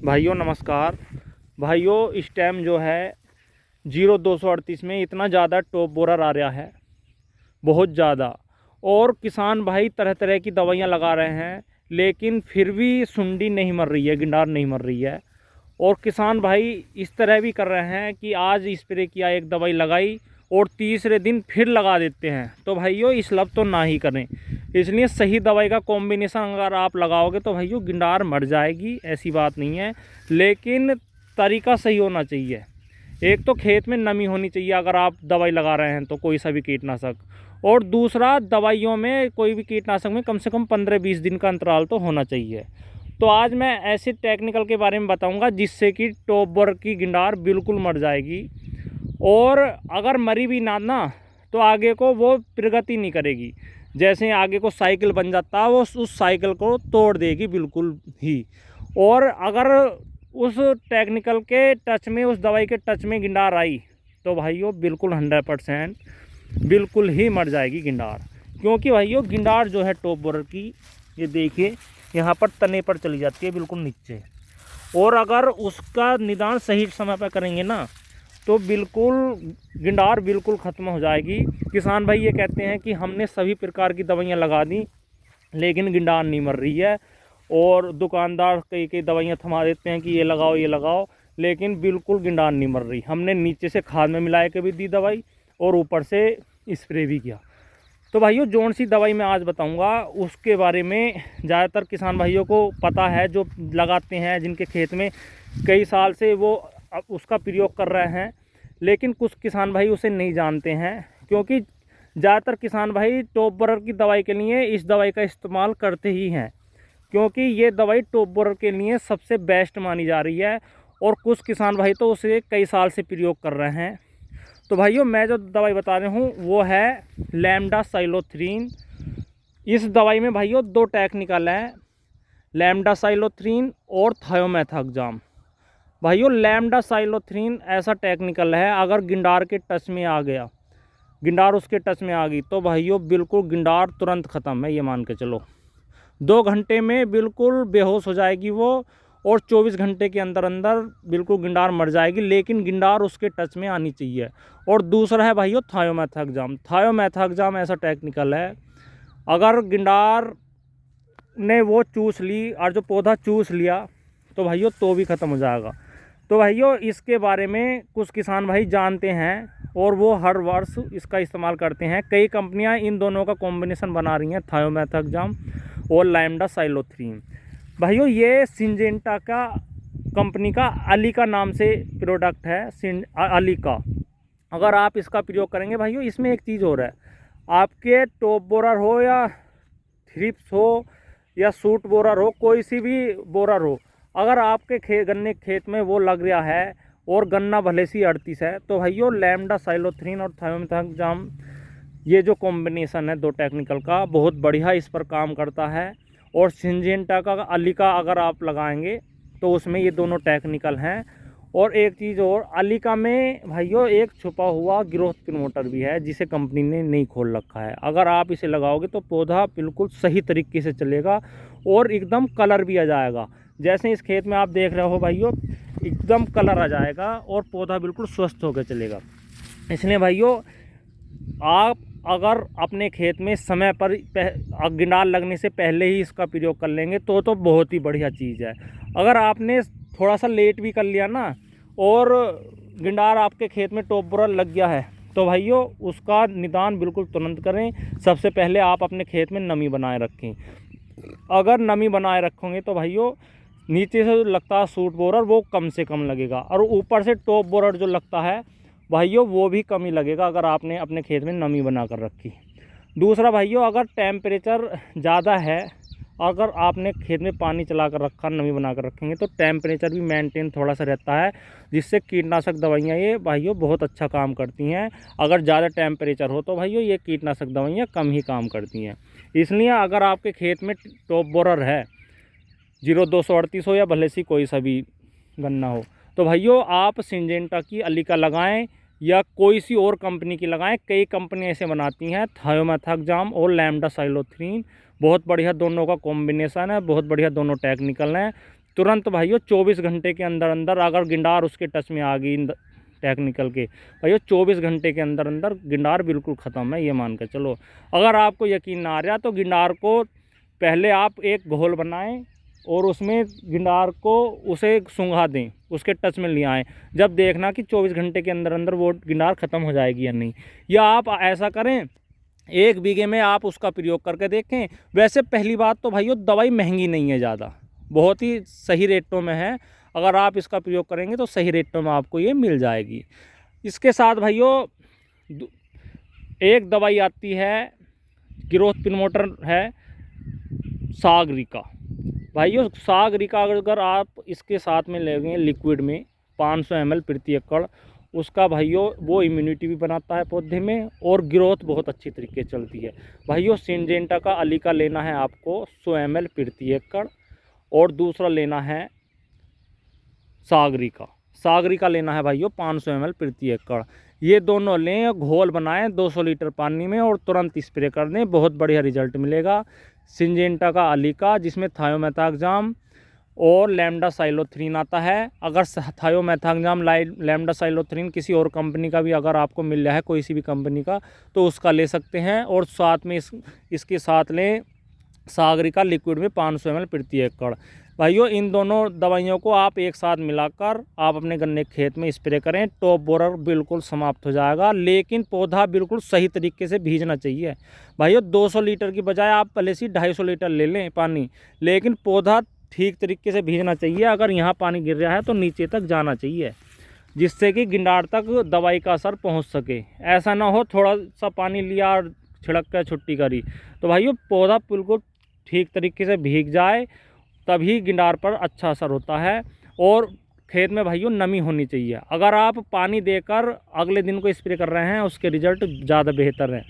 भाइयों नमस्कार। भाइयों इस टाइम जो है 0238 में इतना ज़्यादा टॉप बोरर आ रहा है, बहुत ज़्यादा। और किसान भाई तरह तरह की दवाइयाँ लगा रहे हैं, लेकिन फिर भी सुंडी नहीं मर रही है, गिंडार नहीं मर रही है। और किसान भाई इस तरह भी कर रहे हैं कि आज स्प्रे किया, एक दवाई लगाई और तीसरे दिन फिर लगा देते हैं। तो भाइयों इस लब तो ना ही करें। इसलिए सही दवाई का कॉम्बिनेशन अगर आप लगाओगे तो भाइयों गिंडार मर जाएगी, ऐसी बात नहीं है, लेकिन तरीका सही होना चाहिए। एक तो खेत में नमी होनी चाहिए अगर आप दवाई लगा रहे हैं तो, कोई सा भी कीटनाशक। और दूसरा, दवाइयों में कोई भी कीटनाशक में कम से कम 15-20 दिन का अंतराल तो होना चाहिए। तो आज मैं ऐसे टेक्निकल के बारे में बताऊंगा जिससे कि टॉप बोरर की गिंडार बिल्कुल मर जाएगी। और अगर मरी भी ना तो आगे को वो प्रगति नहीं करेगी। जैसे आगे को साइकिल बन जाता है, वो उस साइकिल को तोड़ देगी बिल्कुल ही। और अगर उस टेक्निकल के टच में, उस दवाई के टच में गिंडार आई तो भाइयों बिल्कुल 100% बिल्कुल ही मर जाएगी गिंडार। क्योंकि भाइयों गिंडार जो है टॉप बोरर की, ये देखिए यहाँ पर तने पर चली जाती है बिल्कुल नीचे। और अगर उसका निदान सही समय पर करेंगे ना तो बिल्कुल गिंडार बिल्कुल ख़त्म हो जाएगी। किसान भाई ये कहते हैं कि हमने सभी प्रकार की दवाइयाँ लगा दी लेकिन गिंडार नहीं मर रही है। और दुकानदार कई कई दवाइयाँ थमा देते हैं कि ये लगाओ, लेकिन बिल्कुल गिंडार नहीं मर रही। हमने नीचे से खाद में मिला के भी दी दवाई और ऊपर से स्प्रे भी किया। तो भाइयों जौन सी दवाई मैं आज बताऊंगा उसके बारे में ज़्यादातर किसान भाइयों को पता है, जो लगाते हैं, जिनके खेत में कई साल से वो उसका प्रयोग कर रहे हैं। लेकिन कुछ किसान भाई उसे नहीं जानते हैं, क्योंकि ज़्यादातर किसान भाई टॉप बोरर की दवाई के लिए इस दवाई का इस्तेमाल करते ही हैं, क्योंकि ये दवाई टॉप बोरर के लिए सबसे बेस्ट मानी जा रही है। और कुछ किसान भाई तो उसे कई साल से प्रयोग कर रहे हैं। तो भाइयों मैं जो दवाई बता रहा हूँ वो है लैम्डासाइलोथ्रीन। इस दवाई में भाइयों दो टेक्निकल हैं, लैम्डासाइलोथ्रीन और थायोमेथाक्साम। भाइयों लैम्डासाइलोथ्रीन ऐसा टेक्निकल है, अगर गिंडार के टच में आ गया, गिंडार उसके टच में आ गई तो भाइयों बिल्कुल गिंडार तुरंत ख़त्म है, ये मान के चलो। 2 घंटे में बिल्कुल बेहोश हो जाएगी वो, और 24 घंटे के अंदर अंदर बिल्कुल गिंडार मर जाएगी, लेकिन गिंडार उसके टच में आनी चाहिए। और दूसरा है भाइयों थायोमेथाक्साम। थायोमेथाक्साम ऐसा टेक्निकल है, अगर गिंडार ने वो चूस ली और जो पौधा चूस लिया तो भाइयों तो भी ख़त्म हो जाएगा। तो भाइयों इसके बारे में कुछ किसान भाई जानते हैं और वो हर वर्ष इसका इस्तेमाल करते हैं। कई कंपनियां इन दोनों का कॉम्बिनेशन बना रही हैं, थायोमेथाक्साम और लैम्डासाइलोथ्रीन। भाइयों ये सिंजेंटा का कंपनी का अलीका नाम से प्रोडक्ट है, अलीका। अगर आप इसका प्रयोग करेंगे भाइयों, इसमें एक चीज़ और है, आपके टॉप बोरर हो या थ्रिप्स हो या सूट बोरर हो, कोई सी भी बोरर हो, अगर आपके गन्ने खेत में वो लग रहा है और गन्ना भले सी 38 है, तो भाइयों लैम्डासाइलोथ्रीन और थायोमेथाक्साम ये जो कॉम्बिनेशन है दो टेक्निकल का, बहुत बढ़िया इस पर काम करता है। और सिंजेंटा का अलीका अगर आप लगाएंगे तो उसमें ये दोनों टेक्निकल हैं। और एक चीज़ और, अलीका में भाइयों एक छुपा हुआ ग्रोथ प्रमोटर भी है जिसे कंपनी ने नहीं खोल रखा है। अगर आप इसे लगाओगे तो पौधा बिल्कुल सही तरीके से चलेगा और एकदम कलर भी आ जाएगा। जैसे इस खेत में आप देख रहे हो भाइयों, एकदम कलर आ जाएगा और पौधा बिल्कुल स्वस्थ होकर चलेगा। इसलिए भाइयों आप अगर अपने खेत में समय पर गिंडार लगने से पहले ही इसका प्रयोग कर लेंगे तो बहुत ही बढ़िया चीज़ है। अगर आपने थोड़ा सा लेट भी कर लिया ना और गिंडार आपके खेत में टॉप बोरर लग गया है तो भाइयों उसका निदान बिल्कुल तुरंत करें। सबसे पहले आप अपने खेत में नमी बनाए रखें। अगर नमी बनाए रखोगे तो भाइयों नीचे से जो लगता है सूट बोरर वो कम से कम लगेगा, और ऊपर से टॉप बोरर जो लगता है भाइयों वो भी कम ही लगेगा अगर आपने अपने खेत में नमी बना कर रखी। दूसरा भाइयों, अगर टेम्परेचर ज़्यादा है, अगर आपने खेत में पानी चला कर रखा, नमी बना कर रखेंगे तो टेम्परेचर भी मेंटेन थोड़ा सा रहता है, जिससे कीटनाशक दवाइयाँ ये भाइयों बहुत अच्छा काम करती हैं। अगर ज़्यादा टेम्परेचर हो तो भाइयों ये कीटनाशक दवाइयाँ कम ही काम करती हैं। इसलिए अगर आपके खेत में टॉप बोरर है, 0238 हो या भले सी कोई सा भी गन्ना हो, तो भाइयों आप सिंजेंटा की अलीका लगाएं या कोई सी और कंपनी की लगाएं। कई कंपनी ऐसे बनाती हैं, थायोमेथाक्साम और लैम्डासाइलोथ्रीन, बहुत बढ़िया दोनों का कॉम्बिनेशन है, बहुत बढ़िया दोनों टेक्निकल हैं। तुरंत भाइयों 24 घंटे के अंदर अंदर अगर गिंडार उसके टच में आ गई टेक्निकल के, भाइयों 24 घंटे के अंदर अंदर गिंडार बिल्कुल ख़त्म है, ये मान कर चलो। अगर आपको यकीन ना आ रहा तो गिंडार को पहले आप एक घोल बनाएं और उसमें गिंडार को उसे सूंघा दें, उसके टच में ले आएँ, जब देखना कि 24 घंटे के अंदर अंदर वो गिंडार ख़त्म हो जाएगी या नहीं। या आप ऐसा करें 1 बीघे में आप उसका प्रयोग करके देखें। वैसे पहली बात तो भाइयों दवाई महंगी नहीं है ज़्यादा, बहुत ही सही रेटों में है। अगर आप इसका प्रयोग करेंगे तो सही रेटों में आपको ये मिल जाएगी। इसके साथ भाइयों एक दवाई आती है, ग्रोथ प्रमोटर है सागरिका। भाइयों सागरिका अगर आप इसके साथ में लेंगे लिक्विड में 500 ml प्रति एकड़, उसका भाइयों वो इम्यूनिटी भी बनाता है पौधे में और ग्रोथ बहुत अच्छी तरीके से चलती है। भाइयों सिंजेंटा का अलीका लेना है आपको 100 ml प्रति एकड़ और दूसरा लेना है सागरिका लेना है भाइयों 500 ml प्रति एकड़। ये दोनों लें, घोल बनाएं 200 लीटर पानी में और तुरंत स्प्रे कर दें, बहुत बढ़िया रिजल्ट मिलेगा। सिंजेंटा का अलीका जिसमें थायोमेथाक्साम और लैम्डासाइलोथ्रीन आता है। अगर थायोमेथाक्साम लैम्डासाइलोथ्रीन किसी और कंपनी का भी अगर आपको मिल रहा है, कोई सी भी कंपनी का, तो उसका ले सकते हैं। और साथ में इसके साथ लें सागरिका लिक्विड में 500 ml प्रति एकड़। भाइयों इन दोनों दवाइयों को आप एक साथ मिलाकर आप अपने गन्ने के खेत में स्प्रे करें, टॉप बोरर बिल्कुल समाप्त हो जाएगा। लेकिन पौधा बिल्कुल सही तरीके से भीगना चाहिए। भाइयों 200 लीटर की बजाय आप पहले से 250 लीटर ले लें पानी, लेकिन पौधा ठीक तरीके से भीगना चाहिए। अगर यहाँ पानी गिर रहा है तो नीचे तक जाना चाहिए, जिससे कि गिंडार तक दवाई का असर पहुँच सके। ऐसा ना हो थोड़ा सा पानी लिया और छिड़क कर छुट्टी करी, तो भाइयों पौधा बिल्कुल ठीक तरीके से भीग जाए, तभी गिंडार पर अच्छा असर होता है। और खेत में भाइयों नमी होनी चाहिए। अगर आप पानी देकर अगले दिन को स्प्रे कर रहे हैं, उसके रिजल्ट ज़्यादा बेहतर है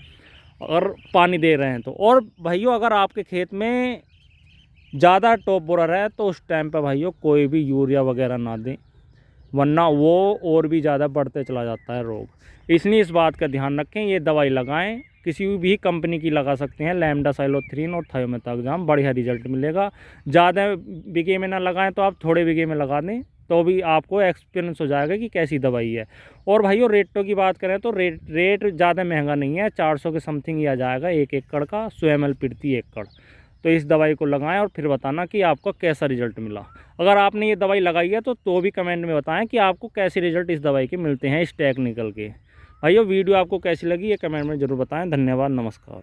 अगर पानी दे रहे हैं तो। और भाइयों अगर आपके खेत में ज़्यादा टॉप बोरर है तो उस टाइम पर भाइयों कोई भी यूरिया वगैरह ना दें, वरना वो और भी ज़्यादा बढ़ते चला जाता है रोग। इसलिए इस बात का ध्यान रखें, ये दवाई लगाएं, किसी भी कंपनी की लगा सकते हैं, लैम्डासाइलोथ्रीन और थायोमेथाक्साम, बढ़िया रिजल्ट मिलेगा। ज़्यादा बीघे में ना लगाएं तो आप थोड़े बीघे में लगा दें, तो भी आपको एक्सपीरियंस हो जाएगा कि कैसी दवाई है। और भाइयों रेटों की बात करें तो रेट ज़्यादा महंगा नहीं है, 400 के समथिंग ही आ जाएगा 1 एकड़ का, 100 ml प्रति एकड़। तो इस दवाई को लगाएं और फिर बताना कि आपको कैसा रिजल्ट मिला। अगर आपने ये दवाई लगाई है तो भी कमेंट में बताएं कि आपको कैसे रिजल्ट इस दवाई के मिलते हैं, इस टेक्निकल के। भाइयों वीडियो आपको कैसी लगी ये कमेंट में ज़रूर बताएं। धन्यवाद, नमस्कार।